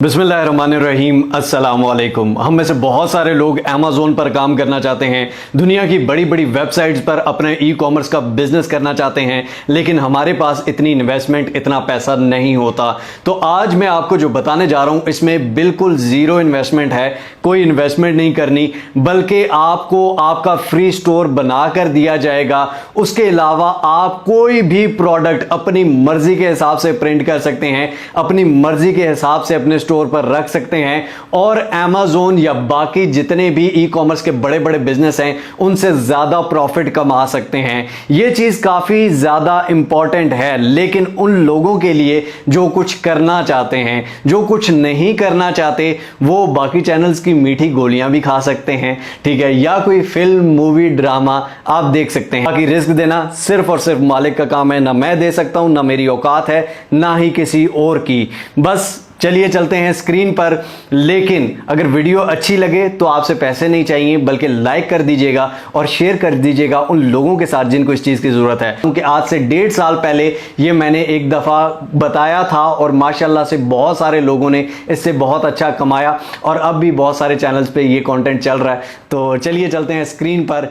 बिस्मिल्लाहिर्रहमानिर्रहीम अस्सलाम वालेकुम। हम में से बहुत सारे लोग अमेज़ोन पर काम करना चाहते हैं, दुनिया की बड़ी बड़ी वेबसाइट्स पर अपने ई कॉमर्स का बिजनेस करना चाहते हैं, लेकिन हमारे पास इतनी इन्वेस्टमेंट, इतना पैसा नहीं होता। तो आज मैं आपको जो बताने जा रहा हूं इसमें बिल्कुल ज़ीरो इन्वेस्टमेंट है, कोई इन्वेस्टमेंट नहीं करनी, बल्कि आपको आपका फ्री स्टोर बना कर दिया जाएगा। उसके अलावा आप कोई भी प्रोडक्ट अपनी मर्जी के हिसाब से प्रिंट कर सकते हैं, अपनी मर्जी के हिसाब से अपने स्टोर पर रख सकते हैं और Amazon या बाकी जितने भी ई कॉमर्स के बड़े बड़े बिजनेस हैं उनसे ज्यादा प्रॉफिट कमा सकते हैं। यह चीज काफी ज्यादा इंपॉर्टेंट है, लेकिन उन लोगों के लिए जो कुछ करना चाहते हैं, जो कुछ नहीं करना चाहते, वो बाकी चैनल्स की मीठी गोलियां भी खा सकते हैं, ठीक है, या कोई फिल्म, मूवी, ड्रामा आप देख सकते हैं। बाकी रिस्क देना सिर्फ और सिर्फ मालिक का काम है, ना मैं दे सकता हूं, ना मेरी औकात है, ना ही किसी और की। बस चलिए चलते हैं स्क्रीन पर। लेकिन अगर वीडियो अच्छी लगे तो आपसे पैसे नहीं चाहिए, बल्कि लाइक कर दीजिएगा और शेयर कर दीजिएगा उन लोगों के साथ जिनको इस चीज़ की ज़रूरत है। क्योंकि आज से 1.5 साल पहले ये मैंने एक दफ़ा बताया था और माशाल्लाह से बहुत सारे लोगों ने इससे बहुत अच्छा कमाया और अब भी बहुत सारे चैनल्स पे ये कंटेंट चल रहा है। तो चलिए चलते हैं स्क्रीन पर।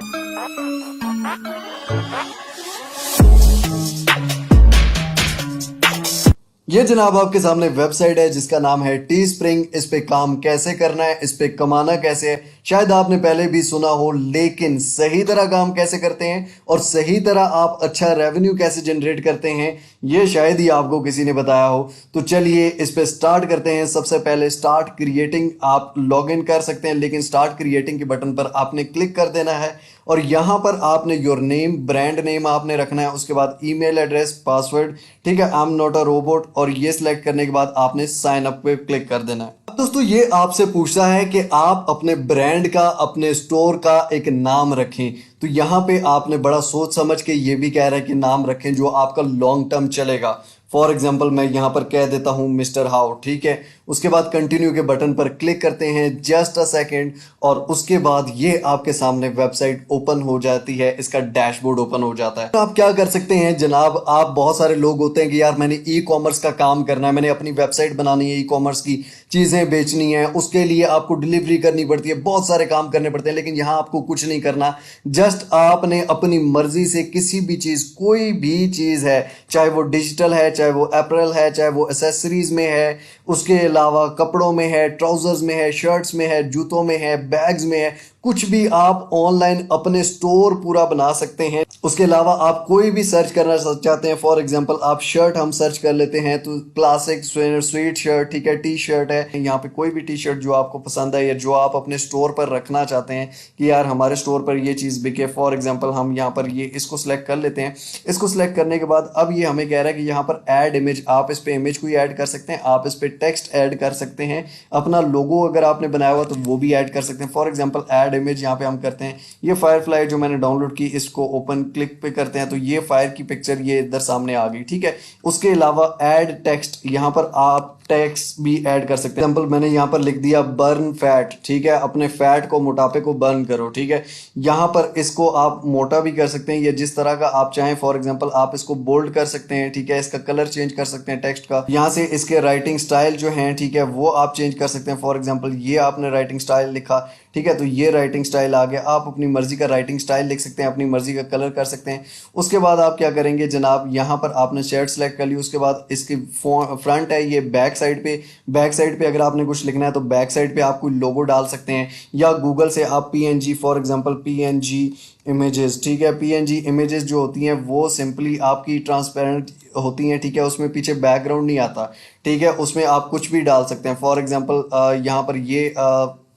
ये जनाब आपके सामने वेबसाइट है जिसका नाम है टी स्प्रिंग। इस पे काम कैसे करना है, इस पे कमाना कैसे है, शायद आपने पहले भी सुना हो, लेकिन सही तरह काम कैसे करते हैं और सही तरह आप अच्छा रेवेन्यू कैसे जनरेट करते हैं, ये शायद ही आपको किसी ने बताया हो। तो चलिए इस पे स्टार्ट करते हैं। सबसे पहले स्टार्ट क्रिएटिंग आप लॉग इन कर सकते हैं, लेकिन स्टार्ट क्रिएटिंग के बटन पर आपने क्लिक कर देना है और यहां पर आपने योर नेम, ब्रांड नेम आपने रखना है, उसके बाद ईमेल एड्रेस, पासवर्ड, ठीक है, I am not a robot, और ये सिलेक्ट करने के बाद आपने साइन अप पे क्लिक कर देना है। अब दोस्तों ये आपसे पूछता है कि आप अपने ब्रांड का, अपने स्टोर का एक नाम रखें। तो यहां पे आपने बड़ा सोच समझ के ये भी कह रहा है कि नाम रखें जो आपका लॉन्ग टर्म चलेगा। फॉर एग्जाम्पल मैं यहां पर कह देता हूं मिस्टर हाउ, ठीक है। उसके बाद कंटिन्यू के बटन पर क्लिक करते हैं, जस्ट अ सेकेंड, और उसके बाद ये आपके सामने वेबसाइट ओपन हो जाती है, इसका डैशबोर्ड ओपन हो जाता है। तो आप क्या कर सकते हैं जनाब, आप बहुत सारे लोग होते हैं कि यार मैंने ई कॉमर्स का काम करना है, मैंने अपनी वेबसाइट बनानी है, ई कॉमर्स की चीजें बेचनी है, उसके लिए आपको डिलीवरी करनी पड़ती है, बहुत सारे काम करने पड़ते हैं, लेकिन यहां आपको कुछ नहीं करना। जस्ट आपने अपनी मर्जी से किसी भी चीज, कोई भी चीज है, चाहे वो डिजिटल है, चाहे वो अपरेल है, चाहे वो एसेसरीज में है, उसके अलावा कपड़ों में है, ट्राउजर्स में है, शर्ट्स में है, जूतों में है, बैग्स में है, कुछ भी आप ऑनलाइन अपने स्टोर पूरा बना सकते हैं। उसके अलावा आप कोई भी सर्च करना चाहते हैं, फॉर एग्जांपल आप शर्ट हम सर्च कर लेते हैं तो क्लासिक स्वीट शर्ट, ठीक है, टी शर्ट है, यहाँ पे कोई भी टी शर्ट जो आपको पसंद है या जो आप अपने स्टोर पर रखना चाहते हैं कि यार हमारे स्टोर पर ये चीज़ बिके, फॉर एग्जाम्पल हम यहाँ पर ये इसको सिलेक्ट कर लेते हैं। इसको सिलेक्ट करने के बाद अब ये हमें कह रहा है कि यहाँ पर ऐड इमेज, आप इस पे इमेज कोई ऐड कर सकते हैं, आप इस पे टेक्स्ट ऐड कर सकते हैं, अपना लोगो अगर आपने बनाया हुआ तो वो भी ऐड कर सकते हैं। फॉर एग्जांपल ऐड इमेज यहाँ पे हम करते हैं, ये फायरफ्लाई जो मैंने डाउनलोड की, इसको ओपन क्लिक पे करते हैं तो ये फायर की पिक्चर ये इधर सामने आ गई, ठीक है। उसके अलावा ऐड टेक्स्ट, यहाँ पर आप टेक्स्ट भी ऐड कर सकते हैं। एग्जाम्पल मैंने यहाँ पर लिख दिया बर्न फैट, ठीक है, अपने फैट को, मोटापे को बर्न करो, ठीक है। यहाँ पर इसको आप मोटा भी कर सकते हैं या जिस तरह का आप चाहें, फॉर एग्जांपल आप इसको बोल्ड कर सकते हैं, ठीक है, इसका कलर चेंज कर सकते हैं टेक्स्ट का, यहाँ से इसके राइटिंग स्टाइल जो है, ठीक है, वो आप चेंज कर सकते हैं। फॉर एग्जांपल ये आपने राइटिंग स्टाइल लिखा, ठीक है, तो ये राइटिंग स्टाइल आ गया, आप अपनी मर्जी का राइटिंग स्टाइल लिख सकते हैं, अपनी मर्जी का कलर कर सकते हैं। उसके बाद आप क्या करेंगे जनाब, यहाँ पर आपने शर्ट सेलेक्ट कर ली, उसके बाद इसकी फ्रंट है, ये बैक साइड पे अगर आपने कुछ लिखना है तो बैक साइड पे आप कोई लोगो डाल सकते हैं, या गूगल से आप PNG, for example PNG images, ठीक है, पीएनजी इमेजेस जो होती हैं वो सिंपली आपकी ट्रांसपेरेंट होती हैं, ठीक है, उसमें पीछे बैकग्राउंड नहीं आता, ठीक है, उसमें आप कुछ भी डाल सकते हैं। फॉर एग्जांपल यहाँ पर ये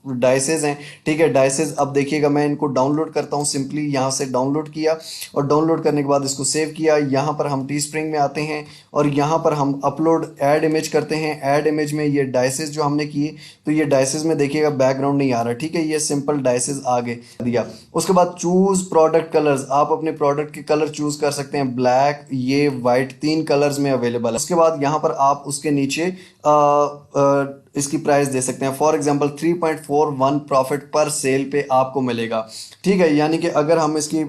डाइसेस हैं, ठीक है, डाइसेस। अब देखिएगा मैं इनको डाउनलोड करता हूँ, सिंपली यहाँ से डाउनलोड किया और डाउनलोड करने के बाद इसको सेव किया। यहाँ पर हम टी स्प्रिंग में आते हैं और यहाँ पर हम अपलोड ऐड इमेज करते हैं। ऐड इमेज में ये डाइसेस जो हमने किए, तो ये डाइसेस में देखिएगा बैकग्राउंड नहीं आ रहा, ठीक है, ये सिंपल डाइसेस आगे दिया। उसके बाद चूज प्रोडक्ट कलर्स, आप अपने प्रोडक्ट के कलर चूज कर सकते हैं, ब्लैक, ये वाइट, 3 कलर्स में अवेलेबल है। उसके बाद यहाँ पर आप उसके नीचे इसकी प्राइस दे सकते हैं, फॉर एग्जांपल 3.41 प्रॉफिट पर सेल पे आपको मिलेगा, ठीक है, यानी कि अगर हम इसकी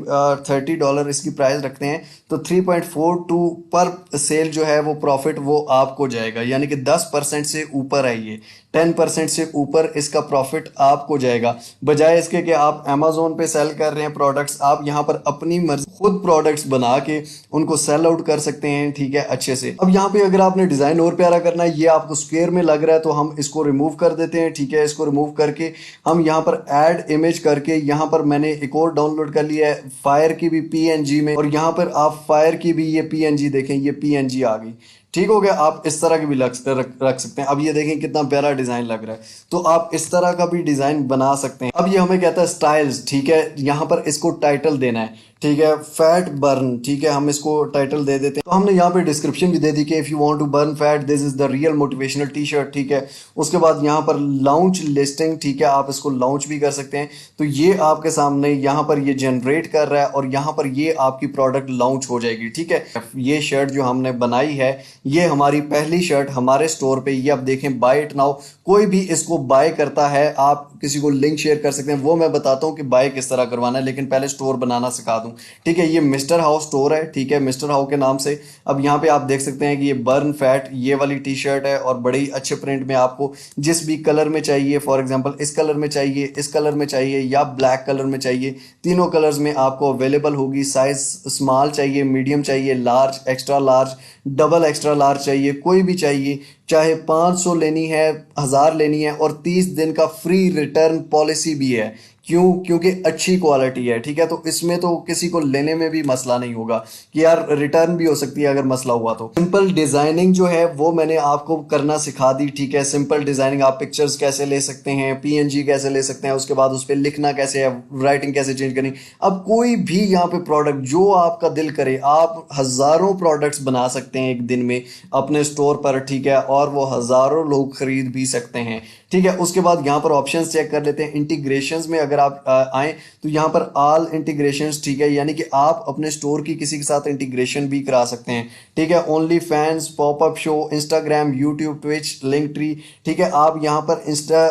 $30 इसकी प्राइस रखते हैं तो 3.42 पर सेल जो है वो प्रॉफिट वो आपको जाएगा, यानी कि 10% से ऊपर है ये, 10% से ऊपर इसका प्रॉफिट आपको जाएगा। बजाय इसके कि आप अमेजोन पे सेल कर रहे हैं प्रोडक्ट्स, आप यहाँ पर अपनी मर्जी खुद प्रोडक्ट्स बना के उनको सेल आउट कर सकते हैं, ठीक है, अच्छे से। अब यहाँ पे अगर आपने डिज़ाइन और प्यारा करना है, ये आपको स्क्वायर में लग रहा है तो हम इसको रिमूव कर देते हैं, ठीक है। इसको रिमूव करके हम यहाँ पर ऐड इमेज करके यहाँ पर मैंने एक और डाउनलोड कर लिया है फायर की भी पीएनजी में, और यहाँ पर आप फायर की भी ये पीएनजी देखें, ये पीएनजी आ गई, ठीक हो गया। आप इस तरह की भी रख सकते हैं। अब ये देखें कितना प्यारा डिजाइन लग रहा है, तो आप इस तरह का भी डिजाइन बना सकते हैं। अब ये हमें कहता है स्टाइल्स, ठीक है, यहाँ पर इसको टाइटल देना है, ठीक है, फैट बर्न, ठीक है, हम इसको टाइटल दे देते हैं। तो हमने यहाँ पे डिस्क्रिप्शन भी दे दी कि if you want to burn fat this is the real motivational T shirt, ठीक है। उसके बाद यहाँ पर लॉन्च लिस्टिंग, ठीक है, आप इसको लॉन्च भी कर सकते हैं। तो ये आपके सामने यहाँ पर ये जनरेट कर रहा है और यहाँ पर ये आपकी प्रोडक्ट लॉन्च हो जाएगी, ठीक है। ये शर्ट जो हमने बनाई है ये हमारी पहली शर्ट हमारे स्टोर पे, ये आप देखें बाय इट नाउ। कोई भी इसको बाय करता है, आप किसी को लिंक शेयर कर सकते हैं, वो मैं बताता हूँ कि बाय किस तरह करवाना है, लेकिन पहले स्टोर बनाना सिखा दूं, ठीक है। ये मिस्टर हाउ स्टोर है, ठीक है, मिस्टर हाउ के नाम से। अब यहाँ पे आप देख सकते हैं कि ये बर्न फैट ये वाली टी शर्ट है और बड़ी अच्छे प्रिंट में, आपको जिस भी कलर में चाहिए, फॉर एग्जांपल इस कलर में चाहिए, इस कलर में चाहिए या ब्लैक कलर में चाहिए, तीनों कलर्स में आपको अवेलेबल होगी। साइज स्मॉल चाहिए, मीडियम चाहिए, large, extra large, double extra large चाहिए, कोई भी चाहिए, चाहे 500 लेनी है, 1000 लेनी है, और 30 दिन का फ्री रिटर्न पॉलिसी भी है। क्यों? क्योंकि अच्छी क्वालिटी है, ठीक है। तो इसमें तो किसी को लेने में भी मसला नहीं होगा कि यार रिटर्न भी हो सकती है अगर मसला हुआ तो। सिंपल डिजाइनिंग जो है वो मैंने आपको करना सिखा दी, ठीक है। सिंपल डिजाइनिंग, आप पिक्चर्स कैसे ले सकते हैं, पीएनजी कैसे ले सकते हैं, उसके बाद उस पर लिखना कैसे है, राइटिंग कैसे चेंज करनी। अब कोई भी यहाँ पे प्रोडक्ट जो आपका दिल करे, आप हजारों प्रोडक्ट्स बना सकते हैं एक दिन में अपने स्टोर पर, ठीक है, और वो हजारों लोग खरीद भी सकते हैं, ठीक है। उसके बाद यहाँ पर ऑप्शंस चेक कर लेते हैं। इंटीग्रेशंस में अगर आप आए तो यहाँ पर ऑल इंटीग्रेशंस, ठीक है, यानी कि आप अपने स्टोर की किसी के साथ इंटीग्रेशन भी करा सकते हैं, ठीक है। Only fans, popup show, Instagram, YouTube, Twitch, link tree, ठीक है, आप यहाँ पर इंस्टा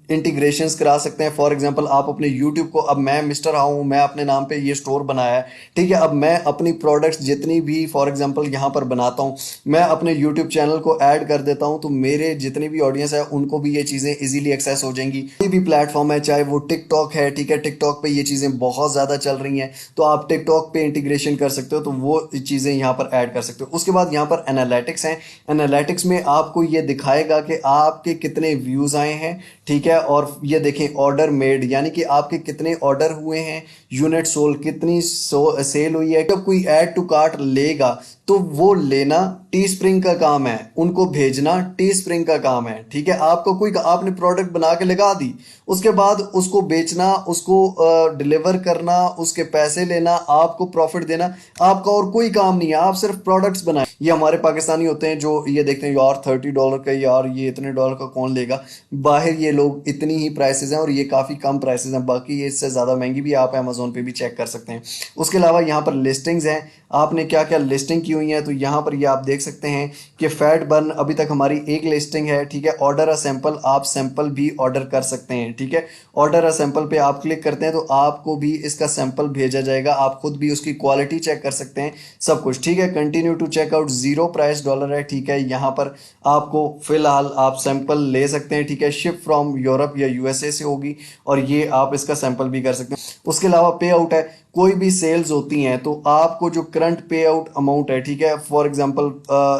इंटीग्रेशंस करा सकते हैं। फॉर एग्जांपल आप अपने यूट्यूब को, अब मैं मिस्टर हाउ हूँ, मैं अपने नाम पे ये स्टोर बनाया है, ठीक है। अब मैं अपनी प्रोडक्ट्स जितनी भी फॉर एग्जांपल यहाँ पर बनाता हूँ, मैं अपने यूट्यूब चैनल को ऐड कर देता हूँ, तो मेरे जितनी भी ऑडियंस है उनको भी ये चीज़ें इजीली एक्सेस हो जाएंगी। कोई भी प्लेटफॉर्म है, चाहे वो टिकटॉक है, ठीक है, टिकटॉक पे ये चीज़ें बहुत ज़्यादा चल रही हैं, तो आप टिकटॉक पे इंटीग्रेशन कर सकते हो, तो वो चीज़ें यहाँ पर ऐड कर सकते हो। उसके बाद यहाँ पर एनालिटिक्स हैं। एनालिटिक्स में आपको ये दिखाएगा कि आपके कितने व्यूज़ आए हैं, ठीक है, और ये देखें ऑर्डर मेड, यानी कि आपके कितने ऑर्डर हुए हैं, यूनिट सोल्ड कितनी सेल हुई है। जब कोई ऐड टू कार्ट लेगा तो वो लेना टी स्प्रिंग का काम है, उनको भेजना टी स्प्रिंग का काम है, ठीक है। आपको कोई, आपने प्रोडक्ट बना के लगा दी, उसके बाद उसको बेचना, उसको डिलीवर करना, उसके पैसे लेना, आपको प्रॉफिट देना, आपका और कोई काम नहीं है, आप सिर्फ प्रोडक्ट्स बनाए। ये हमारे पाकिस्तानी होते हैं जो ये देखते हैं यार $30 का, यार ये इतने डॉलर का कौन लेगा, बाहर ये लोग इतनी ही प्राइसेस हैं और ये काफ़ी कम प्राइसेस हैं, बाकी ये इससे ज़्यादा महंगी भी, आप अमेजोन पे भी चेक कर सकते हैं। उसके अलावा यहाँ पर लिस्टिंग्स हैं, आपने क्या क्या लिस्टिंग की हुई है, तो यहाँ पर ये आप देख सकते हैं कि फैट बर्न अभी तक हमारी एक लिस्टिंग है, ठीक है। ऑर्डर अ सैंपल, आप सैंपल भी ऑर्डर कर सकते हैं, ठीक है। ऑर्डर अ सैंपल पे आप क्लिक करते हैं तो आपको भी इसका सैंपल भेजा जाएगा, आप खुद भी उसकी क्वालिटी चेक कर सकते हैं, सब कुछ, ठीक है। कंटिन्यू टू चेकआउट, $0 प्राइस है, ठीक है। यहाँ पर आपको फिलहाल आप सैंपल ले सकते हैं, ठीक है। शिप फ्रॉम यूरोप या यूएसए से होगी और ये आप इसका सैंपल भी कर सकते हैं। उसके अलावा पे आउट है, कोई भी सेल्स होती हैं तो आपको जो करंट पे आउट अमाउंट है, ठीक है, फॉर एग्जांपल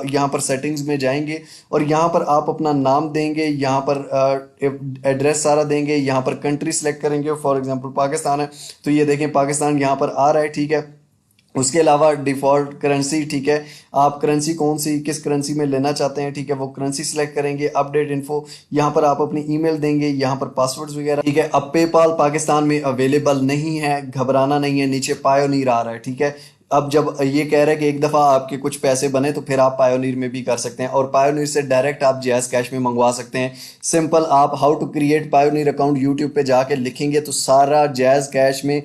यहाँ पर सेटिंग्स में जाएंगे और यहाँ पर आप अपना नाम देंगे, यहाँ पर एड्रेस सारा देंगे, यहाँ पर कंट्री सेलेक्ट करेंगे, फॉर एग्जांपल पाकिस्तान है तो ये देखें पाकिस्तान यहाँ पर आ रहा है, ठीक है। उसके अलावा डिफ़ॉल्ट करेंसी, ठीक है, आप करेंसी कौन सी, किस करेंसी में लेना चाहते हैं, ठीक है, वो करेंसी सेलेक्ट करेंगे। अपडेट इन्फो, यहाँ पर आप अपनी ईमेल देंगे, यहाँ पर पासवर्ड्स वगैरह, ठीक है। अब पेपाल पाकिस्तान में अवेलेबल नहीं है, घबराना नहीं है, नीचे पायोनीर आ रहा है, ठीक है। अब जब ये कह रहा है कि एक दफ़ा आपके कुछ पैसे बने तो फिर आप पायोनीर में भी कर सकते हैं और पायोनीर से डायरेक्ट आप जैज़ कैश में मंगवा सकते हैं। सिंपल, आप how to create Payoneer account YouTube पे जाके लिखेंगे तो सारा जैज़ कैश में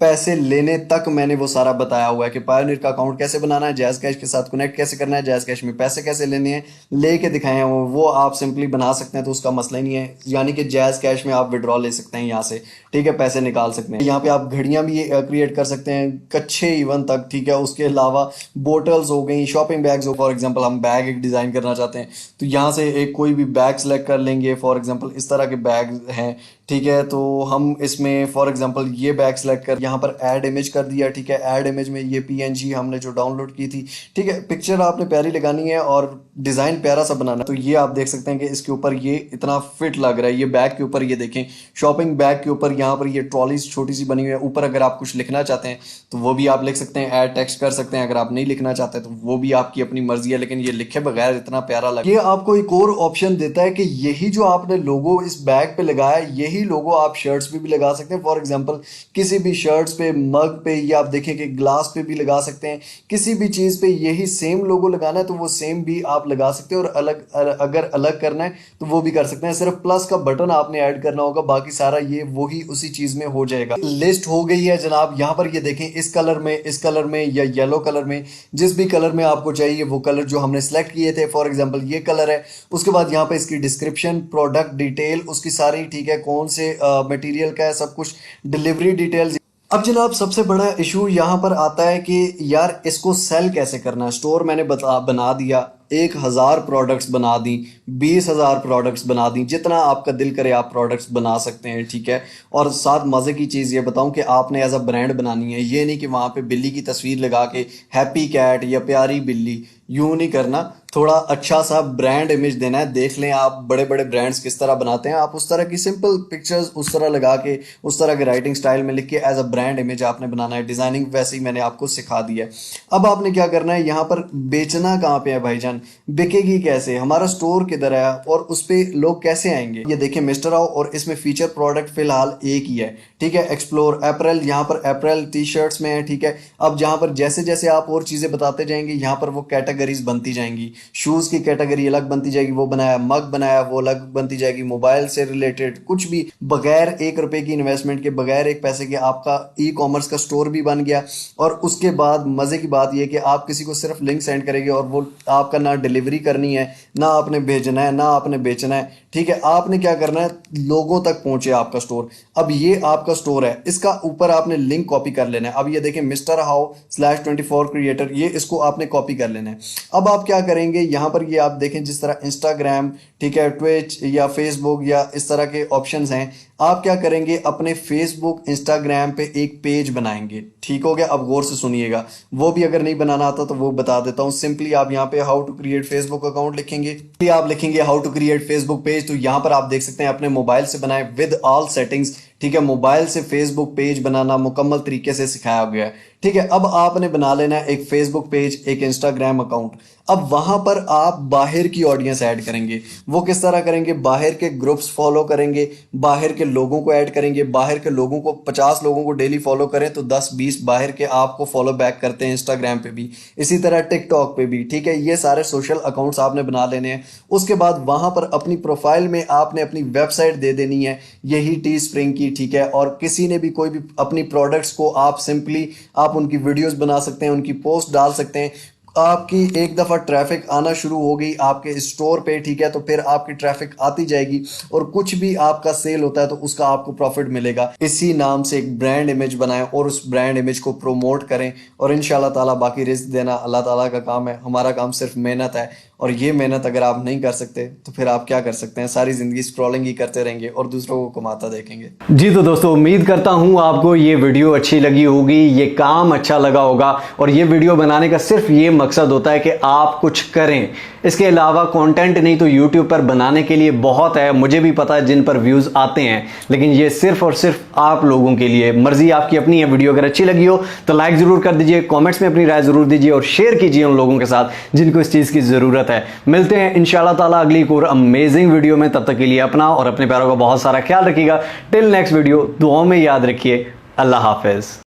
पैसे लेने तक मैंने वो सारा बताया हुआ है कि पायोनियर का अकाउंट कैसे बनाना है, जैज़ कैश के साथ कनेक्ट कैसे करना है, जैज़ कैश में पैसे कैसे लेने हैं, लेके दिखाए हैं वो आप सिंपली बना सकते हैं, तो उसका मसला ही नहीं है। यानी कि जैज़ कैश में आप विड्रॉ ले सकते हैं यहाँ से, ठीक है, पैसे निकाल सकते हैं। यहाँ पे आप घड़ियाँ भी क्रिएट कर सकते हैं, कच्छे इवन तक, ठीक है। उसके अलावा बोटल्स हो गई, शॉपिंग बैग्स हो, फॉर एग्जाम्पल हम बैग एक डिज़ाइन करना चाहते हैं तो यहाँ से एक कोई भी बैग सेलेक्ट कर लेंगे। फॉर एग्जाम्पल इस तरह के बैग हैं, ठीक है, तो हम इसमें फॉर एग्जांपल ये बैग सेलेक्ट कर यहाँ पर ऐड इमेज कर दिया, ठीक है। ऐड इमेज में ये पीएनजी हमने जो डाउनलोड की थी, ठीक है। पिक्चर आपने प्यारी लगानी है और डिज़ाइन प्यारा सा बनाना है। तो ये आप देख सकते हैं कि इसके ऊपर ये इतना फिट लग रहा है। ये बैग के ऊपर ये देखें, शॉपिंग बैग के ऊपर यहाँ पर ये ट्रॉली छोटी सी बनी हुई है। ऊपर अगर आप कुछ लिखना चाहते हैं तो वो भी आप लिख सकते हैं, ऐड टेक्स्ट कर सकते हैं। अगर आप नहीं लिखना चाहते तो वो भी आपकी अपनी मर्जी है, लेकिन ये लिखे बगैर इतना प्यारा लगा। ये आपको एक और ऑप्शन देता है कि यही जो आपने लोगो इस बैग पे लगाया, यही लोगो आप शर्ट्स पे भी लगा सकते हैं। फॉर एग्जांपल किसी भी शर्ट्स पे, मग पे, या आप देखें कि ग्लास पे भी लगा सकते हैं। किसी भी चीज़ पे यही सेम लोगो लगाना है तो वो सेम भी आप लगा सकते हैं, और अगर अलग करना है तो वो भी कर सकते हैं। सिर्फ प्लस का बटन आपने ऐड करना होगा, बाकी सारा ये वही उसी चीज़ में हो जाएगा। लिस्ट हो गई है जनाब। यहाँ पर ये देखें, इस कलर में या येलो कलर में, जिस भी कलर में आपको चाहिए वो कलर जो हमने सेलेक्ट किए थे, फॉर एग्जांपल ये कलर है। उसके बाद यहाँ पे इसकी डिस्क्रिप्शन, प्रोडक्ट डिटेल उसकी सारी, ठीक है, कौन से मटेरियल का है, सब कुछ, डिलीवरी डिटेल्स। अब जनाब सबसे बड़ा इशू यहाँ पर आता है कि यार इसको सेल कैसे करना है। स्टोर मैंने बना दिया, 1000 प्रोडक्ट्स बना दी, 20,000 प्रोडक्ट्स बना दी, जितना आपका दिल करे आप प्रोडक्ट्स बना सकते हैं, ठीक है। और साथ मज़े की चीज़ ये बताऊं कि आपने एज अ ब्रांड बनानी है। ये नहीं कि वहाँ पे बिल्ली की तस्वीर लगा के हैप्पी कैट या प्यारी बिल्ली, यूँ नहीं करना। थोड़ा अच्छा सा ब्रांड इमेज देना है। देख लें आप बड़े बड़े ब्रांड्स किस तरह बनाते हैं, आप उस तरह की सिंपल पिक्चर्स उस तरह लगा के, उस तरह के राइटिंग स्टाइल में लिख के एज अ ब्रांड इमेज आपने बनाना है। डिज़ाइनिंग वैसे ही मैंने आपको सिखा दिया है। अब आपने क्या करना है, यहाँ पर बेचना कहाँ पे है भाईजान, बिकेगी कैसे, हमारा स्टोर किधर है और उस पर लोग कैसे आएंगे। ये देखिए मिस्टर आओ, और इसमें फीचर प्रोडक्ट फिलहाल एक ही है, ठीक है। एक्सप्लोर अप्रैल, यहाँ पर अप्रैल टी शर्ट्स में है, ठीक है। अब जहाँ पर जैसे जैसे आप और चीज़ें बताते जाएंगे, यहाँ पर वो कैटेगरीज बनती जाएंगी। शूज़ की कैटेगरी अलग बनती जाएगी, वो बनाया, मग बनाया, वो अलग बनती जाएगी। मोबाइल से रिलेटेड कुछ भी, बगैर 1 रुपए की इन्वेस्टमेंट के, बगैर 1 पैसे के आपका ई कॉमर्स का स्टोर भी बन गया। और उसके बाद मज़े की बात यह कि आप किसी को सिर्फ लिंक सेंड करेंगे और वो आपका ना डिलीवरी करनी है, ना आपने भेजना है, ना आपने बेचना है, ठीक है। आपने क्या करना है, लोगों तक पहुंचे आपका स्टोर। अब ये आपका स्टोर है, इसका ऊपर आपने लिंक कॉपी कर लेना है। अब ये देखें मिस्टर हाउ /24 क्रिएटर, ये इसको आपने कॉपी कर लेना है। अब आप क्या करेंगे, यहाँ पर ये आप देखें जिस तरह इंस्टाग्राम, ठीक है, ट्विच या फेसबुक या इस तरह के ऑप्शंस हैं। आप क्या करेंगे, अपने फेसबुक इंस्टाग्राम पे एक पेज बनाएंगे, ठीक हो गया। अब गौर से सुनिएगा, वो भी अगर नहीं बनाना आता तो वो बता देता हूँ। सिंपली आप यहाँ पे how to create Facebook account लिखेंगे, आप लिखेंगे how to create Facebook page, तो यहाँ पर आप देख सकते हैं अपने मोबाइल से बनाए विद ऑल सेटिंग्स, ठीक है। मोबाइल से फेसबुक पेज बनाना मुकम्मल तरीके से सिखाया गया है, ठीक है। अब आपने बना लेना है एक फेसबुक पेज, एक इंस्टाग्राम अकाउंट। अब वहां पर आप बाहर की ऑडियंस ऐड करेंगे। वो किस तरह करेंगे, बाहर के ग्रुप्स फॉलो करेंगे, बाहर के लोगों को ऐड करेंगे। बाहर के लोगों को 50 लोगों को डेली फॉलो करें तो 10-20 बाहर के आपको फॉलो बैक करते हैं इंस्टाग्राम पे भी, इसी तरह टिकटॉक पे भी, ठीक है। ये सारे सोशल अकाउंट्स आपने बना लेने हैं। उसके बाद वहां पर अपनी प्रोफाइल में आपने अपनी वेबसाइट दे देनी है, यही टी स्प्रिंग की, ठीक है। और किसी ने भी कोई भी अपनी प्रोडक्ट्स को आप सिंपली आप उनकी वीडियोस बना सकते हैं, उनकी पोस्ट डाल सकते हैं। आपकी एक दफ़ा ट्रैफिक आना शुरू हो गई आपके स्टोर पे, ठीक है, तो फिर आपकी ट्रैफिक आती जाएगी और कुछ भी आपका सेल होता है तो उसका आपको प्रॉफिट मिलेगा। इसी नाम से एक ब्रांड इमेज बनाएं और उस ब्रांड इमेज को प्रोमोट करें, और इंशाल्लाह ताला बाकी रिस्क देना अल्लाह ताला का काम है। हमारा काम सिर्फ मेहनत है, और ये मेहनत अगर आप नहीं कर सकते तो फिर आप क्या कर सकते हैं, सारी ज़िंदगी स्क्रॉलिंग ही करते रहेंगे और दूसरों को कमाता देखेंगे। जी तो दोस्तों, उम्मीद करता हूँ आपको ये वीडियो अच्छी लगी होगी, ये काम अच्छा लगा होगा। और ये वीडियो बनाने का सिर्फ ये मकसद होता है कि आप कुछ करें। इसके अलावा कंटेंट नहीं तो यूट्यूब पर बनाने के लिए बहुत है, मुझे भी पता है जिन पर व्यूज़ आते हैं, लेकिन ये सिर्फ और सिर्फ आप लोगों के लिए। मर्जी आपकी अपनी है। वीडियो अगर अच्छी लगी हो तो लाइक ज़रूर कर दीजिए, कॉमेंट्स में अपनी राय ज़रूर दीजिए और शेयर कीजिए उन लोगों के साथ जिनको इस चीज़ की ज़रूरत है। मिलते हैं इंशाल्लाह ताला अगली एक और अमेजिंग वीडियो में। तब तक के लिए अपना और अपने प्यारों का बहुत सारा ख्याल रखिएगा। टिल नेक्स्ट वीडियो, दुआओं में याद रखिए। अल्लाह हाफिज़।